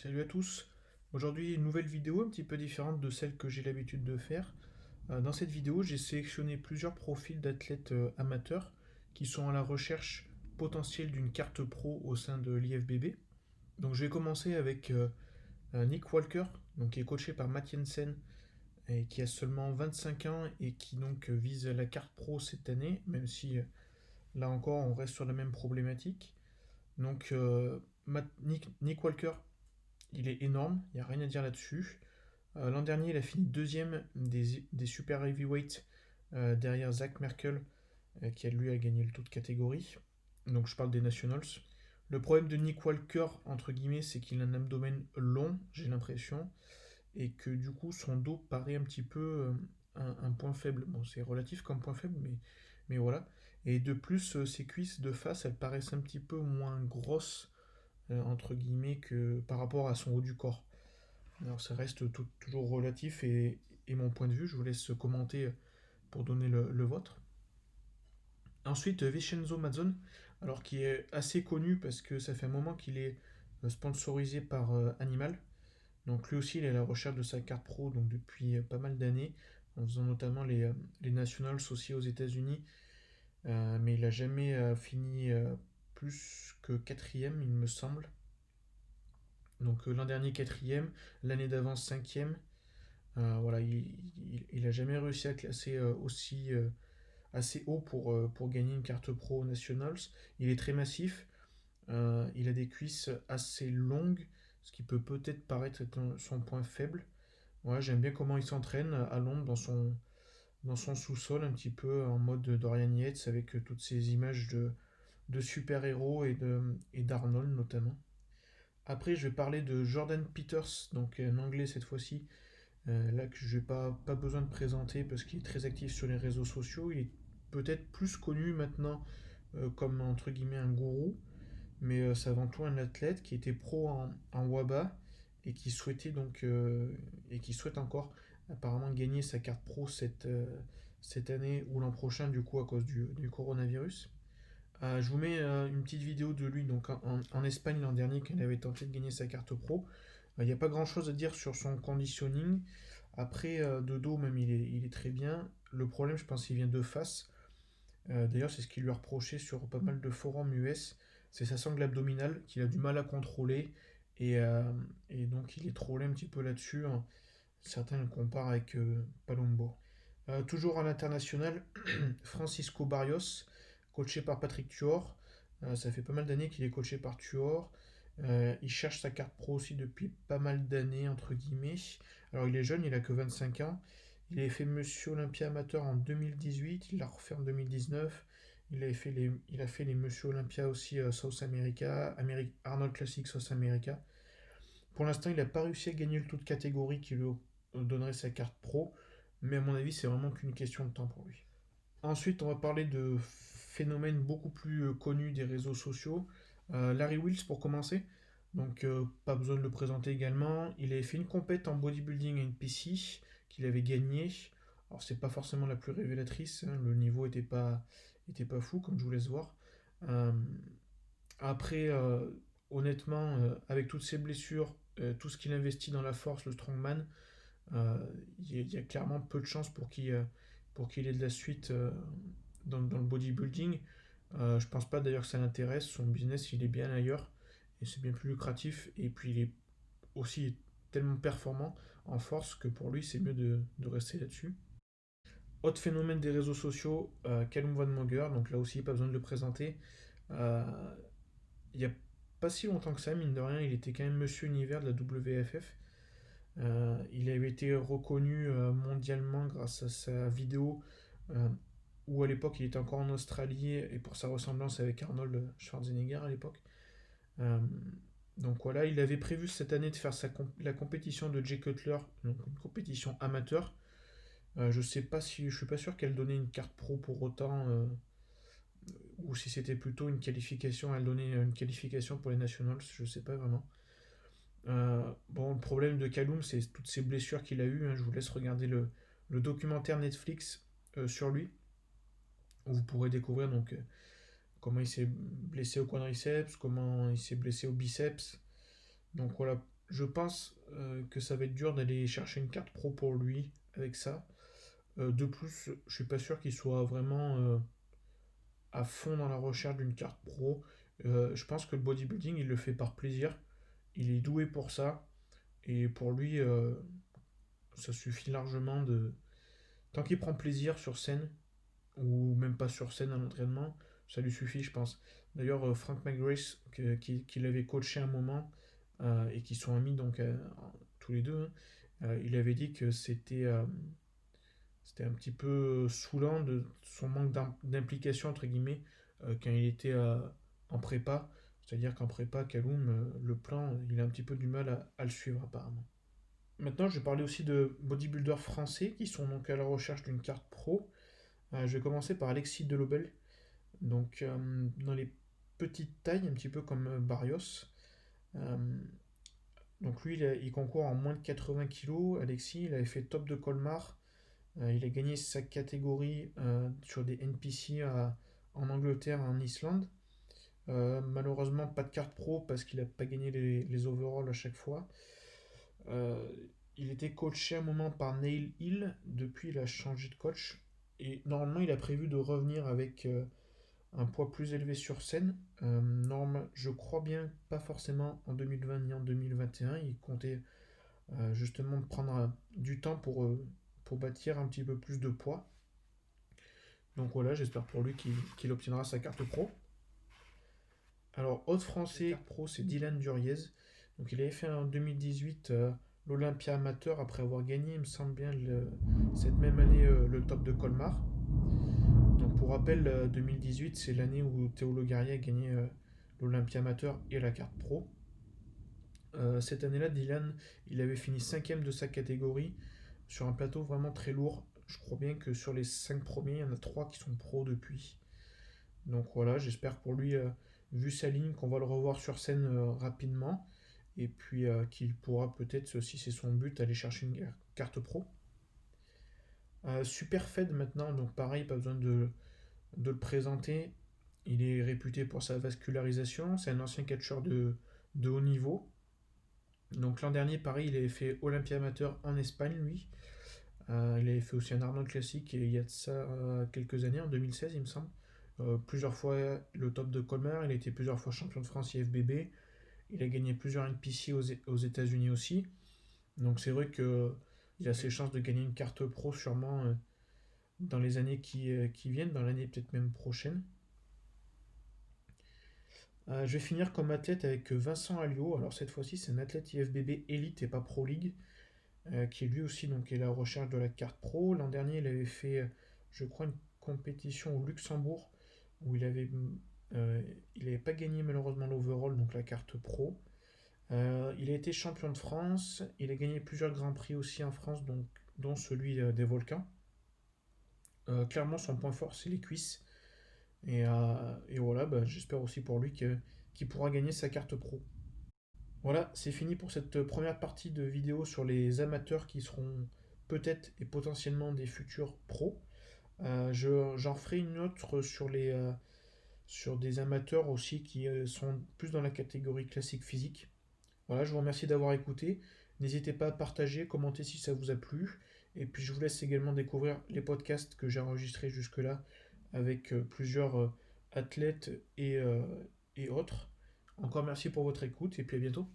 Salut à tous. Aujourd'hui, une nouvelle vidéo un petit peu différente de celle que j'ai l'habitude de faire. Dans cette vidéo, j'ai sélectionné plusieurs profils d'athlètes amateurs qui sont à la recherche potentielle d'une carte pro au sein de l'IFBB. Donc je vais commencer avec Nick Walker, donc, qui est coaché par Matt Jensen et qui a seulement 25 ans et qui donc vise la carte pro cette année, même si là encore on reste sur la même problématique. Donc Nick Walker, il est énorme, il n'y a rien à dire là-dessus. L'an dernier, il a fini deuxième des super heavyweights derrière Zach Merkel, qui lui a gagné le tout de catégorie. Donc je parle des Nationals. Le problème de Nick Walker, entre guillemets, c'est qu'il a un abdomen long, j'ai l'impression, et que du coup son dos paraît un petit peu un point faible. Bon, c'est relatif comme point faible, mais voilà. Et de plus, ses cuisses de face, elles paraissent un petit peu moins grosses, entre guillemets, que par rapport à son haut du corps. Alors ça reste toujours relatif et mon point de vue, je vous laisse commenter pour donner le vôtre. Ensuite, Vincenzo Mazzone, alors qui est assez connu parce que ça fait un moment qu'il est sponsorisé par Animal. Donc lui aussi, il est à la recherche de sa carte pro donc depuis pas mal d'années, en faisant notamment les Nationals aussi aux États-Unis. Mais il n'a jamais fini plus que quatrième, il me semble. Donc l'an dernier quatrième, l'année d'avant cinquième. Voilà, il a jamais réussi à classer aussi assez haut pour gagner une carte pro nationals. Il est très massif, il a des cuisses assez longues, ce qui peut peut-être paraître être son point faible. Ouais, j'aime bien comment il s'entraîne à Londres dans son sous-sol, un petit peu en mode Dorian Yates, avec toutes ces images de super-héros et d'Arnold notamment. Après, je vais parler de Jordan Peters, donc un anglais cette fois-ci, là que je n'ai pas besoin de présenter parce qu'il est très actif sur les réseaux sociaux. Il est peut-être plus connu maintenant comme entre guillemets un gourou, mais c'est avant tout un athlète qui était pro en WABA et qui souhaitait donc et qui souhaite encore apparemment gagner sa carte pro cette année ou l'an prochain du coup à cause du coronavirus. Je vous mets une petite vidéo de lui donc en Espagne l'an dernier quand il avait tenté de gagner sa carte pro. Il n'y a pas grand chose à dire sur son conditioning. Après, de dos, même, il est très bien. Le problème, je pense, il vient de face. D'ailleurs, c'est ce qu'il lui a reproché sur pas mal de forums US. C'est sa sangle abdominale qu'il a du mal à contrôler. Et, euh, et donc, il est trollé un petit peu là-dessus, hein. Certains le comparent avec Palumbo. Toujours à l'international, Francisco Barrios, coaché par Patrick Tuor. Ça fait pas mal d'années qu'il est coaché par Tuor. Il cherche sa carte pro aussi depuis pas mal d'années, entre guillemets. Alors il est jeune, il a que 25 ans. Il avait fait Monsieur Olympia Amateur en 2018, il l'a refait en 2019. Il a fait les Monsieur Olympia aussi South America, Arnold Classic South America. Pour l'instant, il n'a pas réussi à gagner le tout de catégorie qui lui donnerait sa carte pro, mais à mon avis, c'est vraiment qu'une question de temps pour lui. Ensuite, on va parler de phénomènes beaucoup plus connus des réseaux sociaux. Larry Wills pour commencer. Donc, pas besoin de le présenter également. Il avait fait une compète en bodybuilding et une PC qu'il avait gagné. Alors, c'est pas forcément la plus révélatrice, hein. Le niveau était pas fou, comme je vous laisse voir. Euh, Après, honnêtement, avec toutes ses blessures, tout ce qu'il investit dans la force, le strongman, euh, il y a clairement peu de chances pour qu'il ait de la suite dans le bodybuilding. Je pense pas d'ailleurs que ça l'intéresse. Son business, il est bien ailleurs et c'est bien plus lucratif. Et puis, il est aussi tellement performant en force que pour lui, c'est mieux de rester là-dessus. Autre phénomène des réseaux sociaux, Callum Van Moger, donc là aussi, pas besoin de le présenter. Euh, il n'y a pas si longtemps que ça, mine de rien, il était quand même Monsieur Univers de la WFF. Il avait été reconnu mondialement grâce à sa vidéo euh, où à l'époque il était encore en Australie et pour sa ressemblance avec Arnold Schwarzenegger à l'époque. Euh, donc voilà, il avait prévu cette année de faire la compétition de Jay Cutler, donc une compétition amateur. Je suis pas sûr qu'elle donnait une carte pro pour autant, ou si c'était plutôt une qualification, elle donnait une qualification pour les nationals, je sais pas vraiment. Bon, le problème de Kaloum, c'est toutes ces blessures qu'il a eues, hein. Je vous laisse regarder le documentaire Netflix sur lui, où vous pourrez découvrir donc comment il s'est blessé au quadriceps, comment il s'est blessé au biceps. Donc voilà, Je pense que ça va être dur d'aller chercher une carte pro pour lui avec ça. De plus, je suis pas sûr qu'il soit vraiment à fond dans la recherche d'une carte pro. Je pense que le bodybuilding, il le fait par plaisir. Il est doué pour ça. Et pour lui, ça suffit largement de... Tant qu'il prend plaisir sur scène, ou même pas sur scène à l'entraînement, ça lui suffit, je pense. D'ailleurs, Frank McGrace, qui l'avait coaché un moment, et qui sont amis donc tous les deux, hein, il avait dit que c'était un petit peu saoulant de son manque d'implication, entre guillemets, quand il était en prépa. C'est-à-dire qu'en prépa, Kaloum, le plan, il a un petit peu du mal à le suivre apparemment. Maintenant, je vais parler aussi de bodybuilders français qui sont donc à la recherche d'une carte pro. Je vais commencer par Alexis Delobel. Donc, dans les petites tailles, un petit peu comme Barrios. Euh, donc, lui, il concourt en moins de 80 kilos. Alexis, il avait fait top de Colmar. Il a gagné sa catégorie sur des NPC en Angleterre et en Islande. Malheureusement, pas de carte pro parce qu'il n'a pas gagné les overalls à chaque fois. Euh, il était coaché à un moment par Neil Hill. Depuis, il a changé de coach. Et normalement, il a prévu de revenir avec un poids plus élevé sur scène. Je crois bien, pas forcément en 2020 ni en 2021. Il comptait justement prendre du temps pour bâtir un petit peu plus de poids. Donc voilà, j'espère pour lui qu'il obtiendra sa carte pro. Alors, autre français carte pro, c'est Dylan Duriez. Donc il avait fait en 2018 l'Olympia amateur après avoir gagné, il me semble bien, cette même année le top de Colmar. Donc pour rappel, 2018, c'est l'année où Théo Logaria a gagné l'Olympia amateur et la carte pro. Cette année-là, Dylan, il avait fini 5ème de sa catégorie sur un plateau vraiment très lourd. Je crois bien que sur les 5 premiers, il y en a 3 qui sont pros depuis. Donc voilà, j'espère pour lui, vu sa ligne, qu'on va le revoir sur scène rapidement. Et puis qu'il pourra peut-être, si c'est son but, aller chercher une carte pro. Superfed maintenant, donc pareil, pas besoin de le présenter. Il est réputé pour sa vascularisation. C'est un ancien catcheur de haut niveau. Donc l'an dernier, pareil, il avait fait Olympia Amateur en Espagne, lui. Il avait fait aussi un Arnold Classic il y a de ça quelques années, en 2016, il me semble. Plusieurs fois le top de Colmar, il a été plusieurs fois champion de France IFBB. Il a gagné plusieurs NPC aux États-Unis aussi. Donc c'est vrai qu'il a ses chances de gagner une carte pro sûrement dans les années qui viennent, dans l'année peut-être même prochaine. Je vais finir comme athlète avec Vincent Alliot. Alors cette fois-ci, c'est un athlète IFBB Elite et pas Pro League, qui lui aussi donc, est à la recherche de la carte pro. L'an dernier, il avait fait, je crois, une compétition au Luxembourg où il n'avait pas gagné malheureusement l'overall, donc la carte pro. Il a été champion de France, il a gagné plusieurs grands prix aussi en France, dont celui des volcans. Clairement, son point fort, c'est les cuisses. Et voilà, bah, j'espère aussi pour lui qu'il pourra gagner sa carte pro. Voilà, c'est fini pour cette première partie de vidéo sur les amateurs qui seront peut-être et potentiellement des futurs pros. J'en ferai une autre sur des amateurs aussi qui sont plus dans la catégorie classique physique. Voilà, je vous remercie d'avoir écouté. N'hésitez pas à partager, commenter si ça vous a plu. Et puis je vous laisse également découvrir les podcasts que j'ai enregistrés jusque-là avec plusieurs athlètes et autres. Encore merci pour votre écoute et puis à bientôt.